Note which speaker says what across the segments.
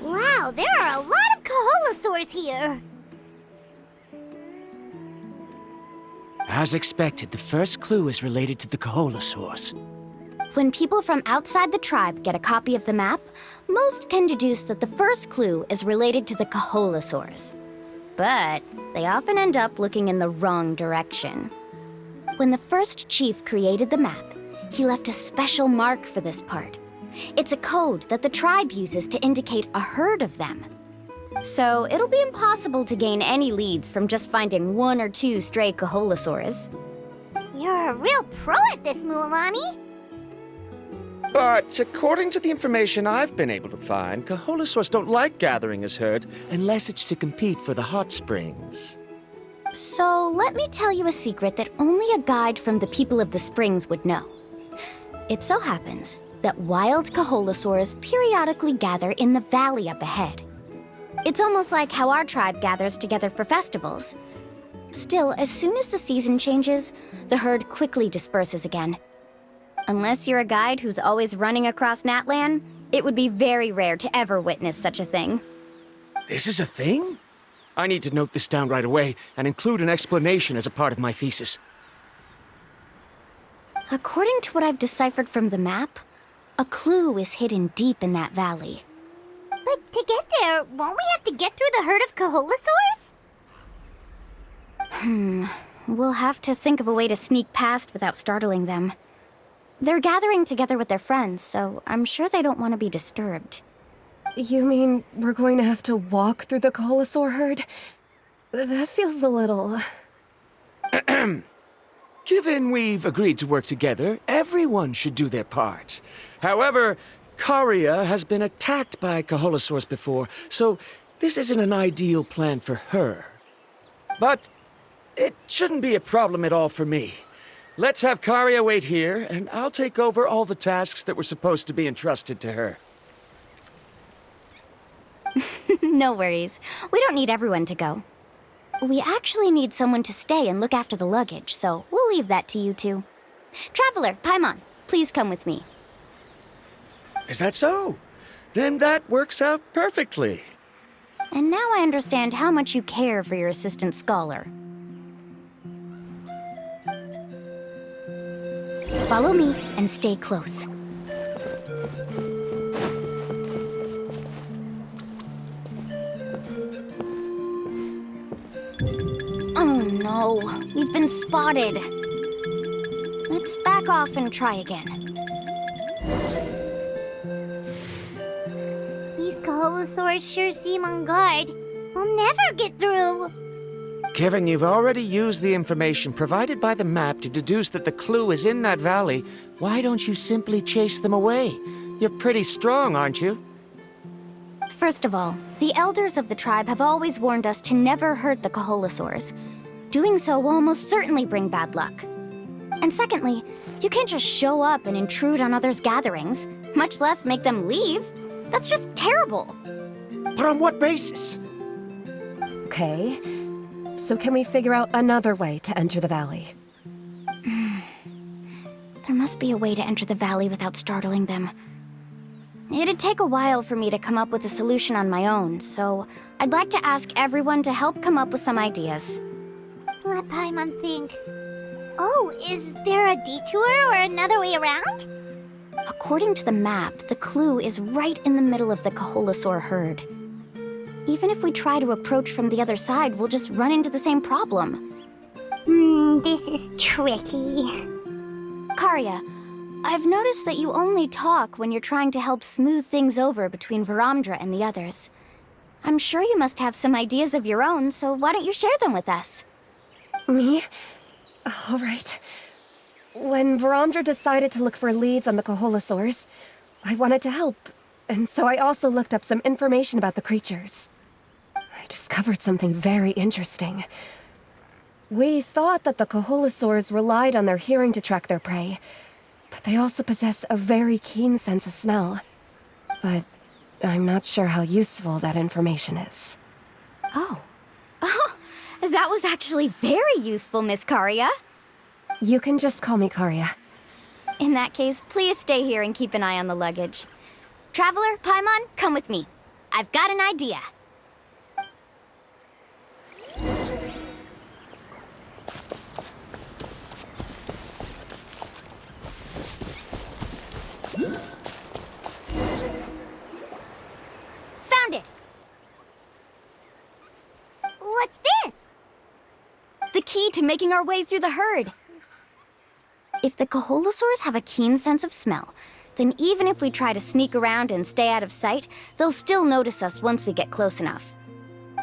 Speaker 1: Wow, there are a lot of Kaholosaurs here!
Speaker 2: As expected, the first clue is related to the Kaholosaurs.
Speaker 3: When people from outside the tribe get a copy of the map, most can deduce that the first clue is related to the Kaholosaurs. But they often end up looking in the wrong direction. When the first chief created the map, he left a special mark for this part. It's a code that the tribe uses to indicate a herd of them. So it'll be impossible to gain any leads from just finding one or two stray Kaholosaurs.
Speaker 1: You're a real pro at this, Mualani!
Speaker 2: But according to the information I've been able to find, Kaholosaurs don't like gathering as herds unless it's to compete for the hot springs.
Speaker 3: So let me tell you a secret that only a guide from the people of the springs would know. It so happens that wild Kaholosaurs periodically gather in the valley up ahead. It's almost like how our tribe gathers together for festivals. Still, as soon as the season changes, the herd quickly disperses again. Unless you're a guide who's always running across Natlan, it would be very rare to ever witness such a thing.
Speaker 2: This is a thing? I need to note this down right away and include an explanation as a part of my thesis.
Speaker 3: According to what I've deciphered from the map, a clue is hidden deep in that valley.
Speaker 1: But to get there, won't we have to get through the herd of Kaholosaurs?
Speaker 3: We'll have to think of a way to sneak past without startling them. They're gathering together with their friends, so I'm sure they don't want to be disturbed.
Speaker 4: You mean we're going to have to walk through the Kaholosaur herd? That feels a little...
Speaker 2: Given we've agreed to work together, everyone should do their part. However, Karia has been attacked by Kaholosaurs before, so this isn't an ideal plan for her. But it shouldn't be a problem at all for me. Let's have Karia wait here, and I'll take over all the tasks that were supposed to be entrusted to her.
Speaker 3: No worries. We don't need everyone to go. We actually need someone to stay and look after the luggage, so we'll leave that to you two. Traveler, Paimon, please come with me.
Speaker 2: Is that so? Then that works out perfectly.
Speaker 3: And now I understand how much you care for your assistant scholar. Follow me and stay close. Oh no, we've been spotted. Let's back off and try again.
Speaker 1: These Kaholosaurs sure seem on guard. We'll never get through.
Speaker 2: Given you've already used the information provided by the map to deduce that the clue is in that valley, why don't you simply chase them away? You're pretty strong, aren't you?
Speaker 3: First of all, the elders of the tribe have always warned us to never hurt the Kaholosaurs. Doing so will almost certainly bring bad luck. And secondly, you can't just show up and intrude on others' gatherings, much less make them leave. That's just terrible.
Speaker 2: But on what basis?
Speaker 4: Okay. So can we figure out another way to enter the valley?
Speaker 3: There must be a way to enter the valley without startling them. It'd take a while for me to come up with a solution on my own, so I'd like to ask everyone to help come up with some ideas.
Speaker 1: Let Paimon think. Oh, is there a detour or another way around?
Speaker 3: According to the map, the clue is right in the middle of the Kaholosaur herd. Even if we try to approach from the other side, we'll just run into the same problem.
Speaker 1: This is tricky.
Speaker 3: Karia, I've noticed that you only talk when you're trying to help smooth things over between Varamdra and the others. I'm sure you must have some ideas of your own, so why don't you share them with us?
Speaker 4: Me? All right. When Varamdra decided to look for leads on the Kaholosaurs, I wanted to help, and so I also looked up some information about the creatures. I discovered something very interesting. We thought that the Kaholosaurs relied on their hearing to track their prey, but they also possess a very keen sense of smell. But I'm not sure how useful that information is.
Speaker 3: Oh. Oh, that was actually very useful, Miss Karia.
Speaker 4: You can just call me Karia.
Speaker 3: In that case, please stay here and keep an eye on the luggage. Traveler, Paimon, come with me. I've got an idea. Found it!
Speaker 1: What's this?
Speaker 3: The key to making our way through the herd. If the Kaholosaurs have a keen sense of smell, then even if we try to sneak around and stay out of sight, they'll still notice us once we get close enough.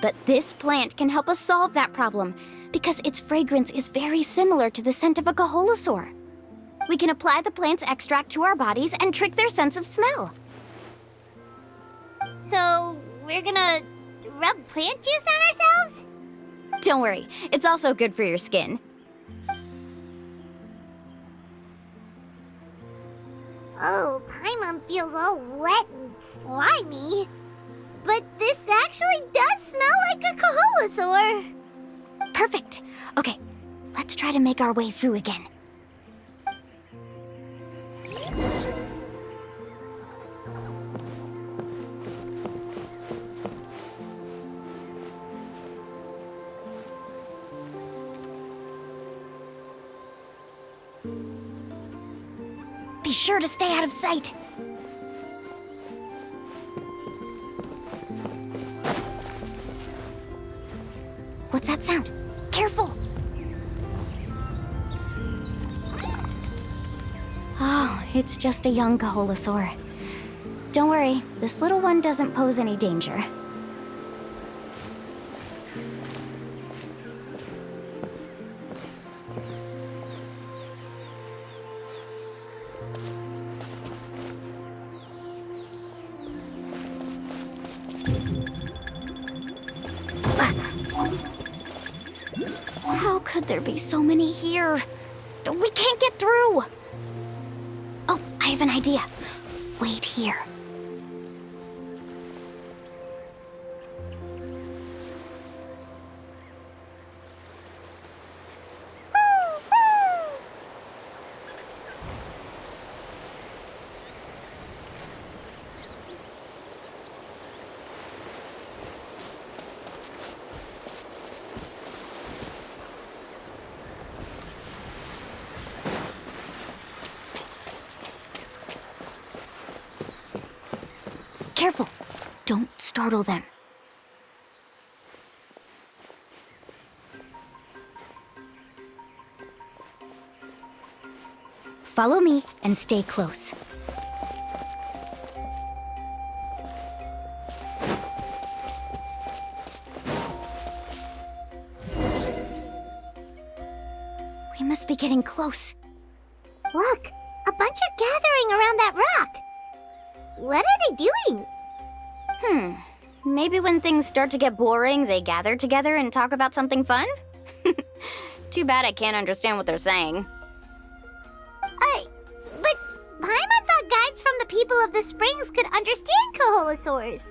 Speaker 3: But this plant can help us solve that problem, because its fragrance is very similar to the scent of a Kaholosaur. We can apply the plant's extract to our bodies and trick their sense of smell.
Speaker 1: So, we're gonna rub plant juice on ourselves?
Speaker 3: Don't worry, it's also good for your skin.
Speaker 1: Oh, Paimon feels all wet and slimy. But this actually does smell like a Kaholosaur.
Speaker 3: Perfect. Okay, let's try to make our way through again. Be sure to stay out of sight. What's that sound? Careful! Oh, it's just a young Kaholosaur. Don't worry, this little one doesn't pose any danger. How could there be so many here? We can't get through! Oh, I have an idea. Wait here. Careful! Don't startle them. Follow me and stay close. We must be getting close.
Speaker 1: Look, a bunch are gathering around that rock. What are they doing?
Speaker 3: Maybe when things start to get boring, they gather together and talk about something fun? Too bad I can't understand what they're saying.
Speaker 1: But Paimon thought guides from the people of the springs could understand Kaholosaurs.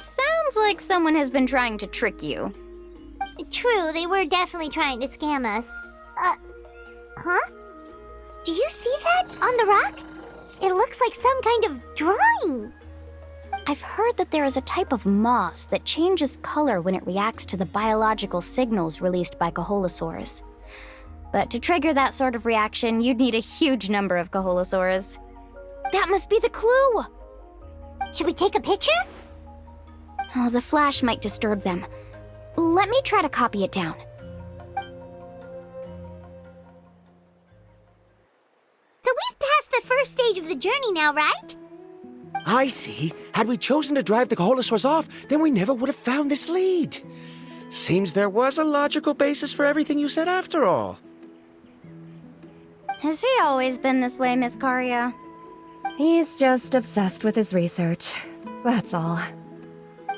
Speaker 3: Sounds like someone has been trying to trick you.
Speaker 1: True, they were definitely trying to scam us. Huh? Do you see that on the rock? It looks like some kind of drawing.
Speaker 3: I've heard that there is a type of moss that changes color when it reacts to the biological signals released by Kaholosaurs. But to trigger that sort of reaction, you'd need a huge number of Kaholosaurs. That must be the clue!
Speaker 1: Should we take a picture?
Speaker 3: Oh, the flash might disturb them. Let me try to copy it down.
Speaker 1: So we've passed the first stage of the journey now, right?
Speaker 2: I see. Had we chosen to drive the Kaholosaurs off, then we never would have found this lead. Seems there was a logical basis for everything you said after all.
Speaker 3: Has he always been this way, Miss Karia?
Speaker 4: He's just obsessed with his research. That's all.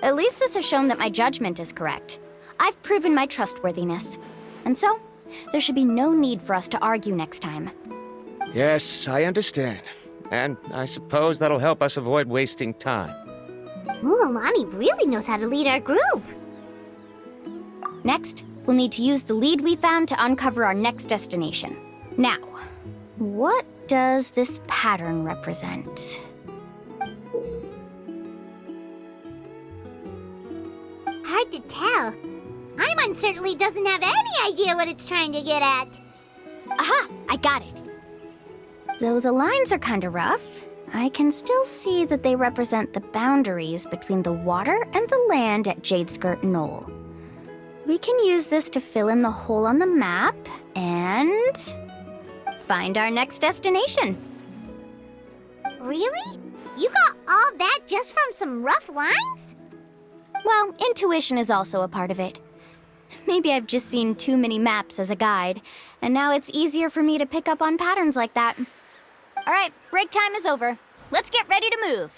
Speaker 3: At least this has shown that my judgment is correct. I've proven my trustworthiness. And so, there should be no need for us to argue next time.
Speaker 2: Yes, I understand. And I suppose that'll help us avoid wasting time.
Speaker 1: Mulamani really knows how to lead our group.
Speaker 3: Next, we'll need to use the lead we found to uncover our next destination. Now, what does this pattern represent?
Speaker 1: Hard to tell. Paimon certainly doesn't have any idea what it's trying to get at.
Speaker 3: Aha! I got it. Though the lines are kinda rough, I can still see that they represent the boundaries between the water and the land at Jadeskirt Knoll. We can use this to fill in the hole on the map and find our next destination.
Speaker 1: Really? You got all that just from some rough lines?
Speaker 3: Well, intuition is also a part of it. Maybe I've just seen too many maps as a guide, and now it's easier for me to pick up on patterns like that. All right, break time is over. Let's get ready to move.